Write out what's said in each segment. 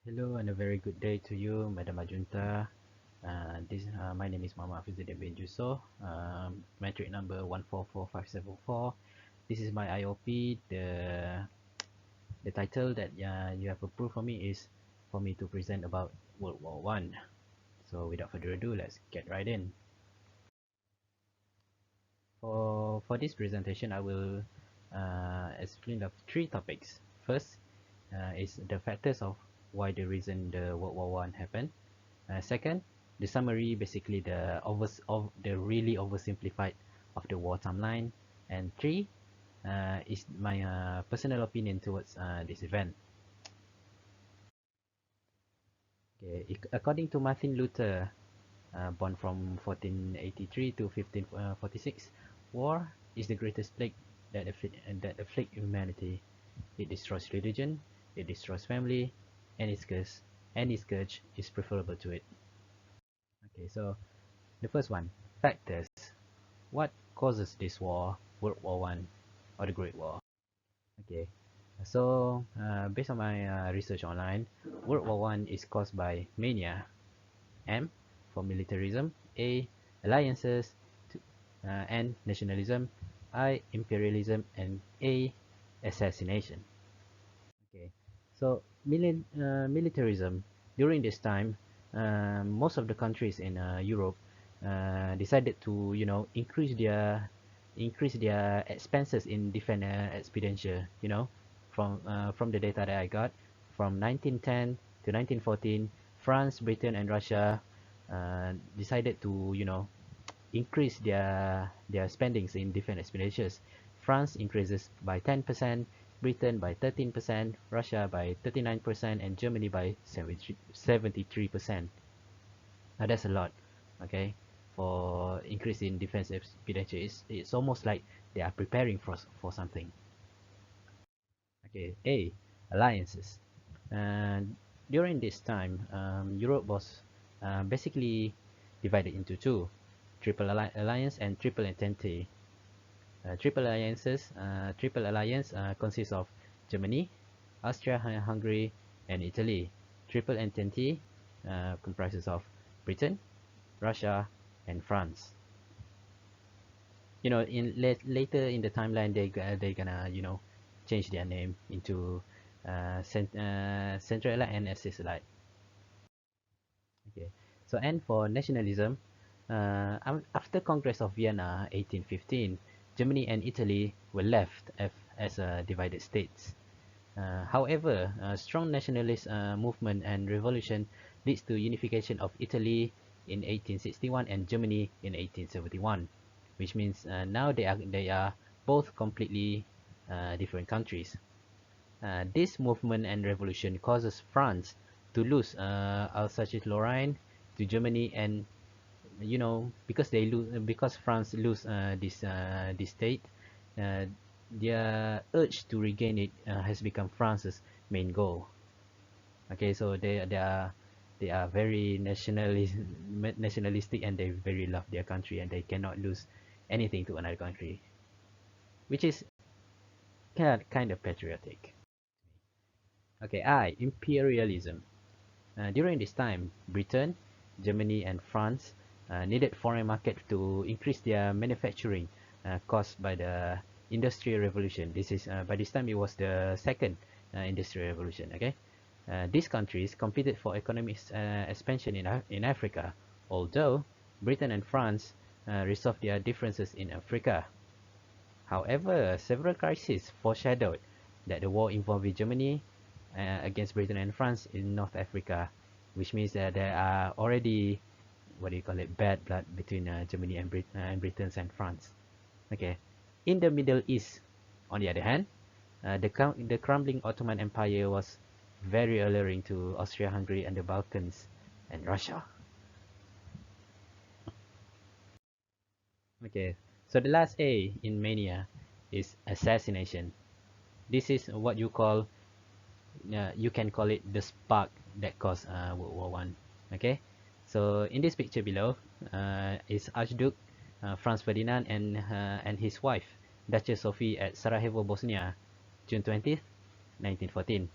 Hello and a very good day to you, Madam Ajuntha. My name is Mama Hafizuddin bin Jusoh, metric number 144574. This is my IOP. The title that you have approved for me is for me to present about World War One. So without further ado, let's get right in. For this presentation, I will explain the three topics. First is the factors of why the reason the World War One happened. Second, the summary, basically the really oversimplified of the war timeline. And three is my personal opinion towards this event. Okay, according to Martin Luther, born from 1483 to 1546, war is the greatest plague that afflict humanity. It destroys religion, it destroys family, and its scourge is preferable to it. Okay, so the first one, factors. What causes this war, World War One, or the Great War? Okay, so based on my research online, World War One is caused by mania, M for militarism, A alliances, N nationalism, I imperialism, and A assassination. Okay, so militarism during this time, most of the countries in Europe decided to increase their expenses in defense expenditure. From the data that I got, from 1910 to 1914, France, Britain, and Russia decided to increase their spendings in defense expenditures. France increases by 10%, Britain by 13%, Russia by 39%, and Germany by 73%. Now that's a lot, okay? For increase in defense expenditure, it's almost like they are preparing for something. Okay, A, alliances. And during this time, Europe was basically divided into two: Triple Alliance and Triple Entente. Triple Alliance consists of Germany, Austria-Hungary, and Italy. Triple Entente comprises of Britain, Russia, and France. Later in the timeline, they gonna change their name into Central Allied and Axis Allied. Okay, so and for nationalism, after Congress of Vienna 1815, Germany and Italy were left as divided states. However, a strong nationalist movement and revolution leads to unification of Italy in 1861 and Germany in 1871, which means now they are both completely different countries. This movement and revolution causes France to lose Alsace-Lorraine to Germany, and because France lose this state, uh, their urge to regain it has become France's main goal. Okay, so they are very nationalistic, and they very love their country, and they cannot lose anything to another country, which is kind of patriotic. Okay, imperialism. During this time, Britain, Germany, and France needed foreign market to increase their manufacturing caused by the Industrial Revolution. By this time it was the second Industrial Revolution. Okay, these countries competed for economic expansion in Africa, although Britain and France resolved their differences in Africa. However, several crises foreshadowed that the war involving Germany against Britain and France in North Africa, which means that there are already, what do you call it, bad blood between Germany and Britain and France. Okay, in the Middle East, on the other hand, the crumbling Ottoman Empire was very alluring to Austria-Hungary and the Balkans and Russia. Okay, so the last A in mania is assassination. This is what you can call it the spark that caused World War One. Okay, so in this picture below is Archduke Franz Ferdinand and his wife Duchess Sophie at Sarajevo, Bosnia, June 20th, 1914.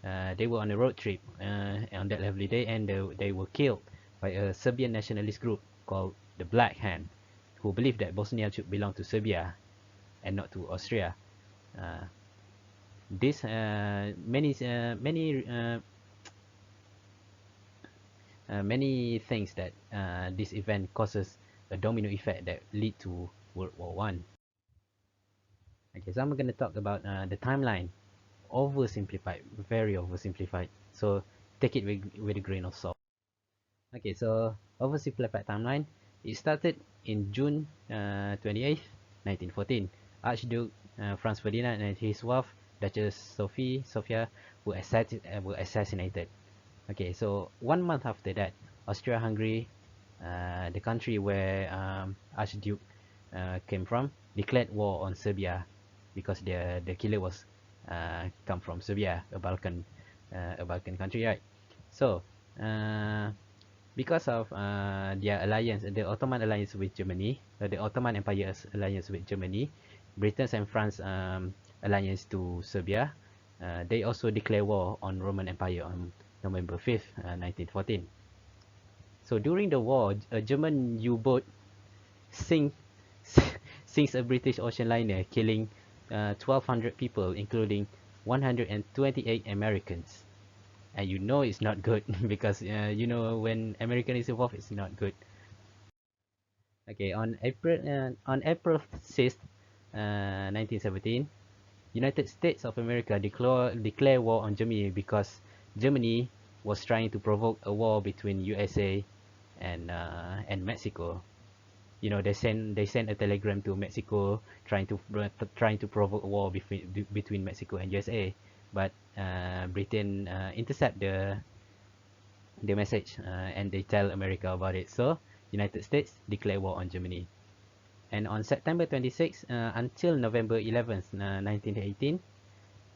They were on a road trip on that lovely day, and they were killed by a Serbian nationalist group called the Black Hand, who believed that Bosnia should belong to Serbia and not to Austria. Uh, this many things that this event causes a domino effect that lead to World War One. Okay, so I'm going to talk about the timeline. Oversimplified, very oversimplified. So take it with a grain of salt. Okay, so oversimplified timeline. It started in June 28th, 1914. Archduke Franz Ferdinand and his wife, Duchess Sophia, were assassinated. Okay, so 1 month after that, Austria-Hungary, the country where Archduke came from, declared war on Serbia because the killer was come from Serbia, a Balkan country, right? So, because of their alliance, the Ottoman alliance with Germany, the Ottoman Empire's alliance with Germany, Britain's and France alliance to Serbia, they also declare war on Roman Empire on November 5th, 1914. So during the war, a German U-boat sink, sinks a British ocean liner, killing 1,200 people, including 128 Americans. And you know it's not good because you know when American is involved, it's not good. Okay, on April 6th, 1917, United States of America declare war on Germany because Germany was trying to provoke a war between USA and Mexico. You know, they sent a telegram to Mexico trying to provoke a war between Mexico and USA, but Britain intercept the message and they tell America about it. So United States declare war on Germany. And on September 26 until November 11th, 1918,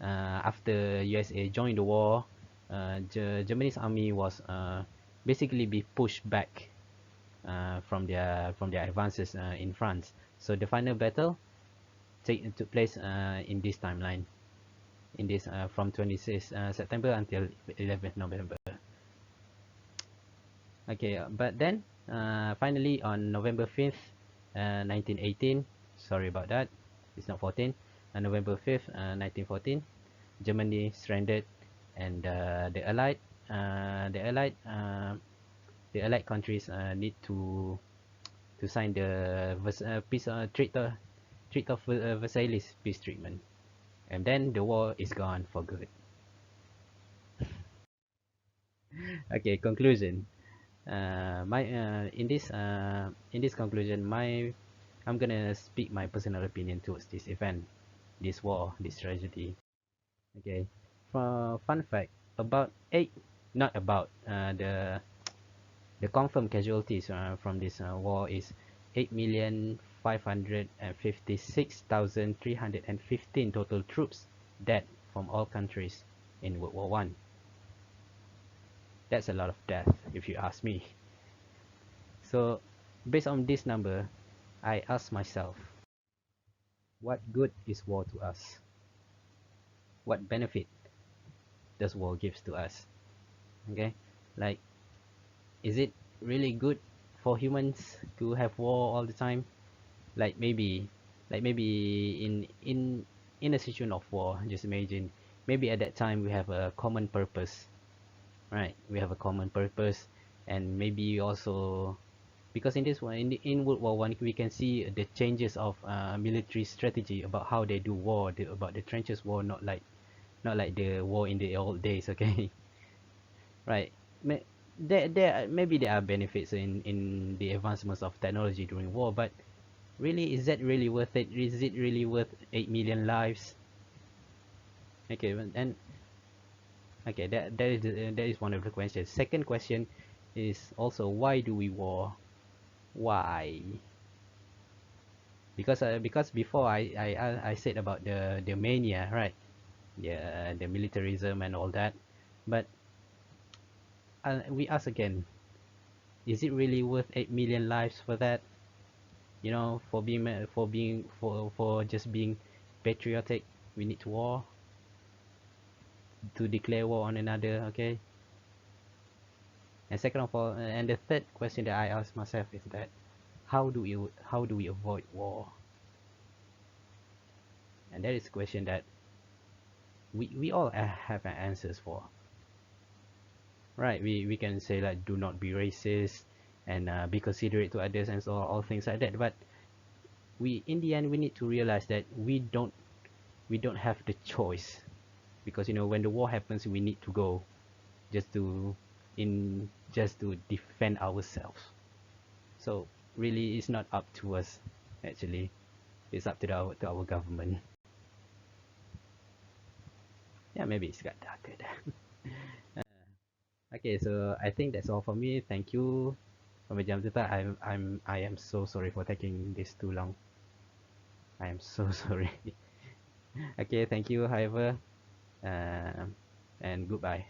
after USA joined the war, Germany's army was basically be pushed back from their advances in France. So the final battle took place in this timeline, in this from 26 September until 11th November. Okay, but then finally on November 5th, 1918, sorry about that, it's not 14, November 5th, 1914, Germany surrendered, and the allied countries need to sign the peace treat of Versailles peace treatment, and then the war is gone for good. Okay, conclusion. My in this conclusion, I'm gonna speak my personal opinion towards this event, this war, this tragedy. Okay, for fun fact, about eight, not about the confirmed casualties from this war is 8,556,315 total troops dead from all countries in World War One. That's a lot of death, if you ask me. So, based on this number, I ask myself, what good is war to us? What benefit does war gives to us? Okay, like, is it really good for humans to have war all the time? Like maybe in a situation of war, just imagine, maybe at that time we have a common purpose, right? We have a common purpose, and maybe also because in this one in World War One we can see the changes of military strategy about how they do war, about the trenches war, not like the war in the old days, okay? Right. Maybe there are benefits in the advancements of technology during war, but really, is that really worth it? Is it really worth 8 million lives? Okay, and okay, that is one of the questions. Second question is also, why do we war? Why? Because before I said about the mania, right? The militarism and all that, but we ask again, is it really worth 8 million lives for that? You know, for just being patriotic, we need to war. to declare war on another. Okay. And second of all, and the third question that I ask myself is that how do we avoid war? And that is a question that we all have answers for, right? We can say like do not be racist and be considerate to others and so all things like that. But we in the end we need to realize that we don't have the choice, because when the war happens we need to go just to just to defend ourselves. So really it's not up to us actually. It's up to our government. Yeah, maybe it's got darker there. Okay, so I think that's all for me. Thank you, Madam Ajuntha. I am so sorry for taking this too long. I am so sorry. Okay, thank you, however, and goodbye.